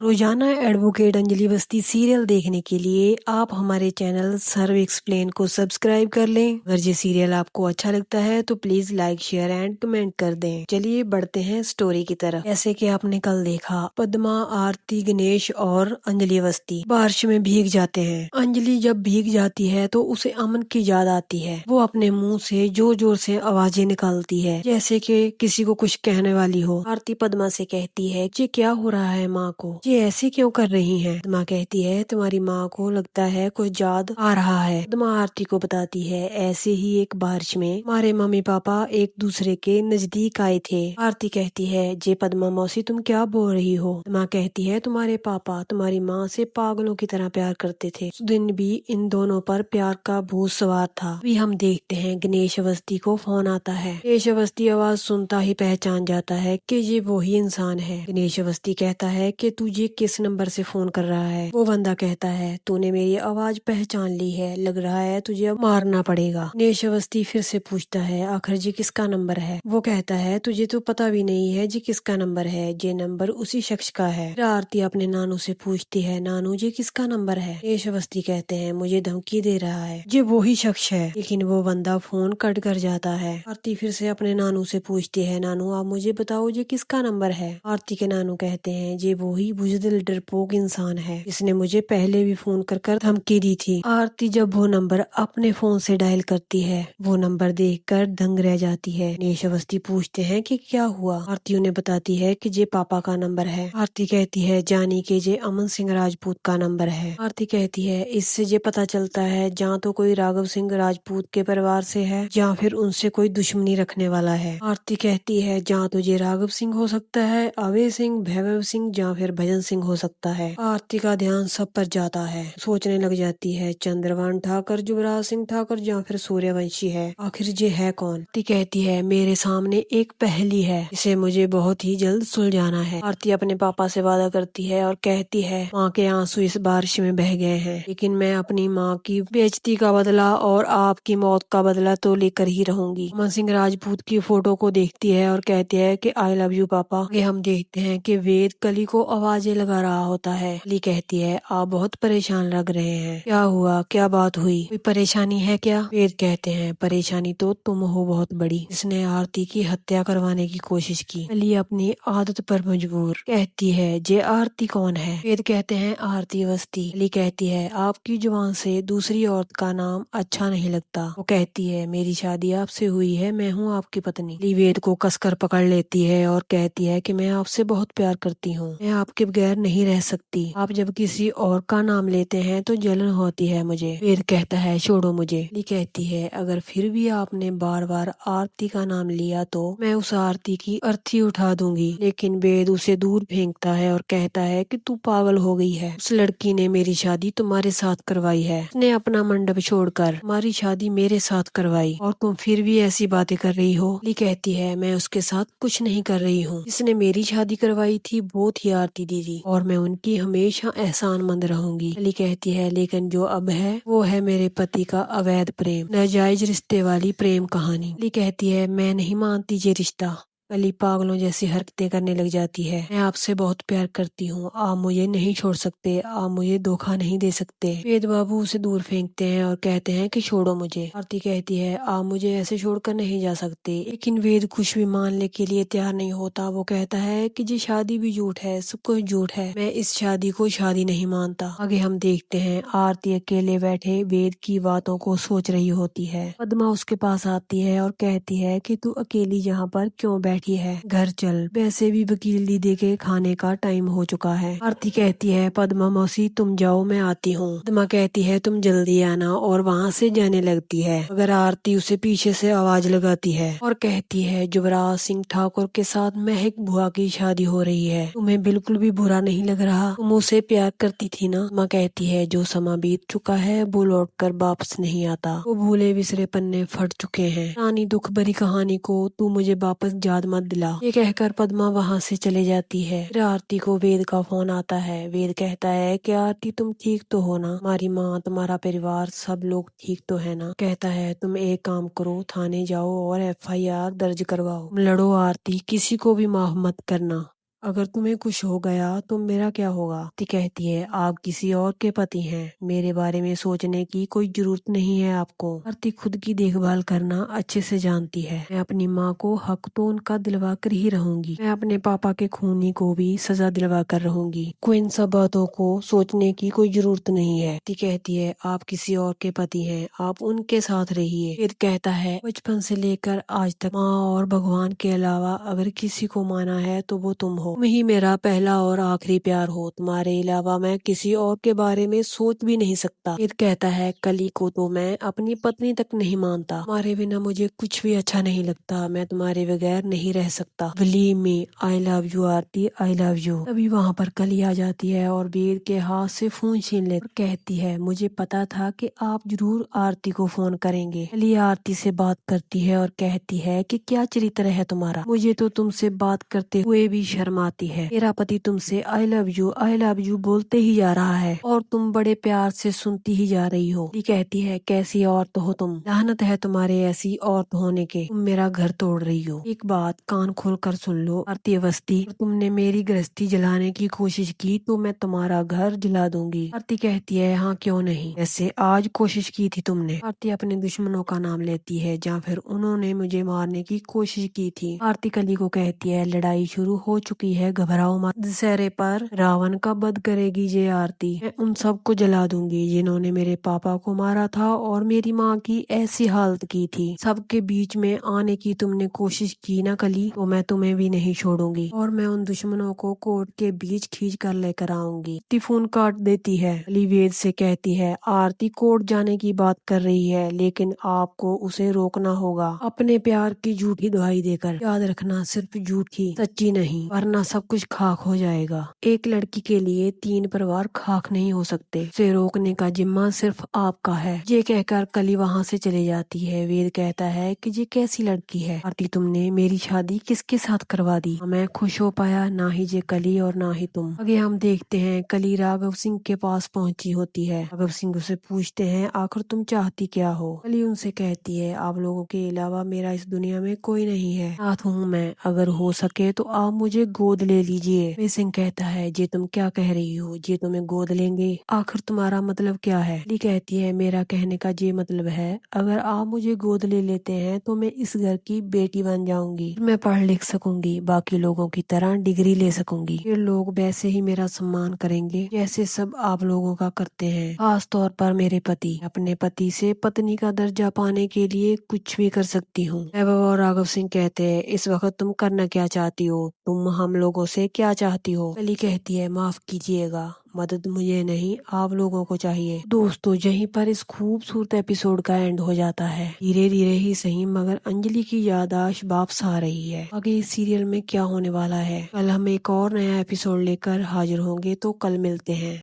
रोजाना advocate Anjali Awasthi serial देखने के लिए आप हमारे चैनल सर्व एक्सप्लेन को सब्सक्राइब कर लें। अगर ये सीरियल आपको अच्छा लगता है तो please like share and comment कर दें। चलिए बढ़ते हैं स्टोरी की तरफ। जैसे कि आपने कल देखा, पद्मा, आरती, गणेश और अंजलि अवस्थी बारिश में भीग जाते हैं। अंजलि जब भीग जाती है तो उसे अमन की याद आती है। वो अपने मुंह से जोर जोर से आवाजें निकालती है जैसे कि किसी को कुछ कहने वाली हो। आरती पद्मा से कहती है ये क्या हो रहा है माँ को, ये ऐसे क्यों कर रही हैं? पद्मा कहती है तुम्हारी माँ को लगता है कुछ याद आ रहा है। पद्मा आरती को बताती है ऐसे ही एक बारिश में हमारे मम्मी पापा एक दूसरे के नजदीक आए थे। आरती कहती है जे पद्मा मौसी तुम क्या बोल रही हो? पद्मा कहती है तुम्हारे पापा तुम्हारी माँ से पागलों की तरह प्यार करते थे। उस दिन भी इन दोनों पर प्यार का भूत सवार था। अभी हम देखते हैं गणेश अवस्थी को फोन आता है। गणेश अवस्थी आवाज सुनता ही पहचान जाता है कि ये वही इंसान है। गणेश अवस्थी कहता है कि तुझे किस नंबर से फोन कर रहा है? वो बंदा कहता है तूने मेरी आवाज पहचान ली है, लग रहा है तुझे अब मारना पड़ेगा। गणेश अवस्थी फिर से पूछता है आखिर जी किसका नंबर है? वो कहता है तुझे तो पता भी नहीं है जी किसका नंबर है, ये नंबर उसी शख्स का है। फिर आरती अपने नानू से पूछती है नानू जी किसका नंबर है? गणेश अवस्थी कहते हैं मुझे धमकी दे रहा है, ये वही शख्स है। लेकिन वो बंदा फोन कट कर जाता है। आरती फिर से अपने नानू से पूछती है नानू आप मुझे बताओ ये किसका नंबर है? आरती के नानू कहते हैं ये वही बुज़दिल डरपोक इंसान है जिसने मुझे पहले भी फोन कर धमकी दी थी। आरती जब वो नंबर अपने फोन से डायल करती है, वो नंबर देखकर दंग रह जाती है। गणेश अवस्थी पूछते हैं कि क्या हुआ? आरती उन्हें बताती है कि ये पापा का नंबर है। आरती कहती है जानी के ये अमन सिंह राजपूत का नंबर है। आरती कहती है इससे ये पता चलता है जहाँ तो कोई राघव सिंह राजपूत के परिवार से है या फिर उनसे कोई दुश्मनी रखने वाला है। आरती कहती है जहाँ तो ये राघव सिंह हो सकता है, अवय सिंह, भैरव सिंह या फिर भजन सिंह हो सकता है। आरती का ध्यान सब पर जाता है, सोचने लग जाती है चंद्रभान ठाकर, युवराज सिंह ठाकर या फिर सूर्यवंशी है, आखिर ये है कौन? आरती कहती है मेरे सामने एक पहेली है, इसे मुझे बहुत ही जल्द सुलझाना है। आरती अपने पापा से वादा करती है और कहती है माँ के आंसू इस बारिश में बह गए हैं, लेकिन मैं अपनी माँ की बेइज्जती का बदला और आपकी मौत का बदला तो लेकर ही रहूंगी। अमन सिंह राजपूत की फोटो को देखती है और कहती है कि आई लव यू पापा। आगे हम देखते हैं कि वेद कली को आवाजें लगा रहा होता है। कली कहती है आप बहुत परेशान लग रहे हैं, क्या हुआ, क्या बात हुई, कोई परेशानी है क्या? वेद कहते हैं परेशानी तो तुम हो बहुत बड़ी, जिसने आरती की हत्या करवाने की कोशिश की। कली अपनी आदत पर मजबूर कहती है जे आरती कौन है? वेद कहते हैं आरती अवस्थी। कली कहती है आपकी जुबान से दूसरी औरत का नाम अच्छा नहीं लगता। वो कहती है मेरी शादी आपसे हुई है, मैं हूँ आपकी पत्नी। कली वेद को कसकर पकड़ लेती है और कहती है कि मैं आपसे बहुत प्यार करती हूँ, मैं आपके बगैर नहीं रह सकती। आप जब किसी और का नाम लेते हैं तो जलन होती है मुझे। वेद कहता है छोड़ो मुझे। कली कहती है अगर फिर भी आपने बार बार आरती का नाम लिया तो मैं उस आरती की अर्थी उठा दूंगी। लेकिन वेद उसे दूर फेंकता है और कहता है कि तू पागल हो गई है, उस लड़की ने मेरी शादी तुम्हारे साथ करवाई है, उसने अपना मंडप छोड़कर हमारी शादी मेरे साथ करवाई और तुम फिर भी ऐसी बातें कर रही हो। कली कहती है मैं उसके साथ कुछ नहीं कर रही हूँ, जिसने मेरी शादी करवाई थी वो थी आरती दीदी और मैं उनकी हमेशा एहसानमंद रहूंगी। कली कहती है लेकिन जो अब है वो है मेरे पति का अवैध प्रेम, नाजायज रिश्ते वाली प्रेम कहानी। कली कहती है मैं नहीं मानती ये रिश्ता। कली पागलों जैसी हरकतें करने लग जाती है। मैं आपसे बहुत प्यार करती हूँ, आप मुझे नहीं छोड़ सकते, आप मुझे धोखा नहीं दे सकते। वेद बाबू उसे दूर फेंकते हैं और कहते हैं कि छोड़ो मुझे। आरती कहती है आप मुझे ऐसे छोड़कर नहीं जा सकते। लेकिन वेद कुछ भी मानने के लिए तैयार नहीं होता। वो कहता है कि ये शादी भी झूठ है, सब कुछ झूठ है, मैं इस शादी को शादी नहीं मानता। आगे हम देखते हैं आरती अकेले बैठे वेद की बातों को सोच रही होती है। पद्मा उसके पास आती है और कहती है कि तू अकेली यहाँ पर क्यों बैठी है, घर चल, वैसे भी वकील दीदी के खाने का टाइम हो चुका है। आरती कहती है पद्मा मौसी तुम जाओ मैं आती हूँ। पद्मा कहती है तुम जल्दी आना और वहाँ से जाने लगती है मगर आरती उसे पीछे से आवाज लगाती है और कहती है युवराज सिंह ठाकुर के साथ महक बुआ की शादी हो रही है, तुम्हें बिल्कुल भी बुरा नहीं लग रहा, तुम उसे प्यार करती थी ना? पद्मा कहती है जो समा बीत चुका है वो लौट कर वापस नहीं आता, वो भूले बिसरे पन्ने फट चुके हैं, रानी दुख भरी कहानी को तू मुझे वापस याद मत दिला। ये कहकर पद्मा वहाँ से चले जाती है। फिर आरती को वेद का फोन आता है। वेद कहता है कि आरती तुम ठीक तो हो ना, हमारी माँ, तुम्हारा परिवार, सब लोग ठीक तो है ना? कहता है तुम एक काम करो, थाने जाओ और FIR दर्ज करवाओ, तुम लड़ो आरती, किसी को भी माफ मत करना। अगर तुम्हें कुछ हो गया तो मेरा क्या होगा? आरती कहती है, आप किसी और के पति हैं, मेरे बारे में सोचने की कोई जरूरत नहीं है आपको। आरती खुद की देखभाल करना अच्छे से जानती है। मैं अपनी माँ को हक तो उनका दिलवा कर ही रहूंगी। मैं अपने पापा के खूनी को भी सजा दिलवा कर रहूंगी। कोई इन सब बातों को सोचने की कोई जरूरत नहीं है। आरती कहती है, आप किसी और के पति हैं, आप उनके साथ रहिए। फिर कहता है, बचपन से लेकर आज तक माँ और भगवान के अलावा अगर किसी को माना है तो वो तुम हो। तुम ही मेरा पहला और आखिरी प्यार हो। तुम्हारे अलावा मैं किसी और के बारे में सोच भी नहीं सकता। फिर कहता है, कली को तो मैं अपनी पत्नी तक नहीं मानता। तुम्हारे बिना मुझे कुछ भी अच्छा नहीं लगता। मैं तुम्हारे बगैर नहीं रह सकता। Believe me, I love you Aarti, I love you. तभी वहाँ पर कली आ जाती है और वीर के हाथ से फोन छीन लेती और कहती है, मुझे पता था कि आप जरूर आरती को फोन करेंगे। कली आरती से बात करती है और कहती है कि क्या चरित्र है तुम्हारा, मुझे तो तुमसे बात करते हुए भी शर्म आती है। मेरा पति तुमसे आई लव यू बोलते ही जा रहा है और तुम बड़े प्यार से सुनती ही जा रही हो। ये कहती है, कैसी औरत हो तुम, लानत है तुम्हारे ऐसी औरत होने के, तुम मेरा घर तोड़ रही हो। एक बात कान खोल कर सुन लो आरती अवस्थी, तुमने मेरी गृहस्थी जलाने की कोशिश की तो मैं तुम्हारा घर जला दूंगी। आरती कहती है, हाँ क्यों नहीं, जैसे आज कोशिश की थी तुमने। आरती अपने दुश्मनों का नाम लेती है, या फिर उन्होंने मुझे मारने की कोशिश की थी। आरती कली को कहती है, लड़ाई शुरू हो चुकी है, घबराओ मत। दशहरे पर रावण का वध करेगी ये आरती, मैं उन सबको जला दूंगी जिन्होंने मेरे पापा को मारा था और मेरी माँ की ऐसी हालत की थी। सबके बीच में आने की तुमने कोशिश की ना कली, तो मैं तुम्हें भी नहीं छोड़ूंगी और मैं उन दुश्मनों को कोर्ट के बीच खींच कर लेकर आऊंगी। आरती फोन काट देती है। कली वेद से कहती है, आरती कोर्ट जाने की बात कर रही है लेकिन आपको उसे रोकना होगा अपने प्यार की झूठी दुहाई देकर। याद रखना, सिर्फ झूठी, सच्ची नहीं, वरना सब कुछ खाक हो जाएगा। एक लड़की के लिए 3 परिवार खाक नहीं हो सकते। उसे रोकने का जिम्मा सिर्फ आपका है। ये कहकर कली वहाँ से चली जाती है। वेद कहता है कि ये कैसी लड़की है आरती, तुमने मेरी शादी किसके साथ करवा दी? मैं खुश हो पाया ना ही ये कली और ना ही तुम। आगे हम देखते हैं कली राघव सिंह के पास पहुंची होती है। राघव सिंह उसे पूछते हैं, आखिर तुम चाहती क्या हो? कली उनसे कहती है, आप लोगों के अलावा मेरा इस दुनिया में कोई नहीं है, साथ हूँ मैं, अगर हो सके तो आप मुझे गोद ले लीजिए। वे सिंह कहता है, ये तुम क्या कह रही हो, ये तुम्हें गोद लेंगे? आखिर तुम्हारा मतलब क्या है? कली कहती है, मेरा कहने का ये मतलब है, अगर आप मुझे गोद ले लेते हैं तो मैं इस घर की बेटी बन जाऊंगी, मैं पढ़ लिख सकूंगी, बाकी लोगों की तरह डिग्री ले सकूंगी, फिर लोग वैसे ही मेरा सम्मान करेंगे जैसे सब आप लोगों का करते हैं। खास तौर पर मेरे पति, अपने पति से पत्नी का दर्जा पाने के लिए कुछ भी कर सकती हूँ। वैभव और राघव सिंह कहते हैं, इस वक्त तुम करना क्या चाहती हो, तुम हम लोगों से क्या चाहती हो? कली कहती है, माफ कीजिएगा, मदद मुझे नहीं आप लोगों को चाहिए। दोस्तों, यहीं पर इस खूबसूरत एपिसोड का एंड हो जाता है। धीरे धीरे ही सही मगर अंजलि की याददाश्त वापस आ रही है। आगे इस सीरियल में क्या होने वाला है, कल हम एक और नया एपिसोड लेकर हाजिर होंगे, तो कल मिलते हैं।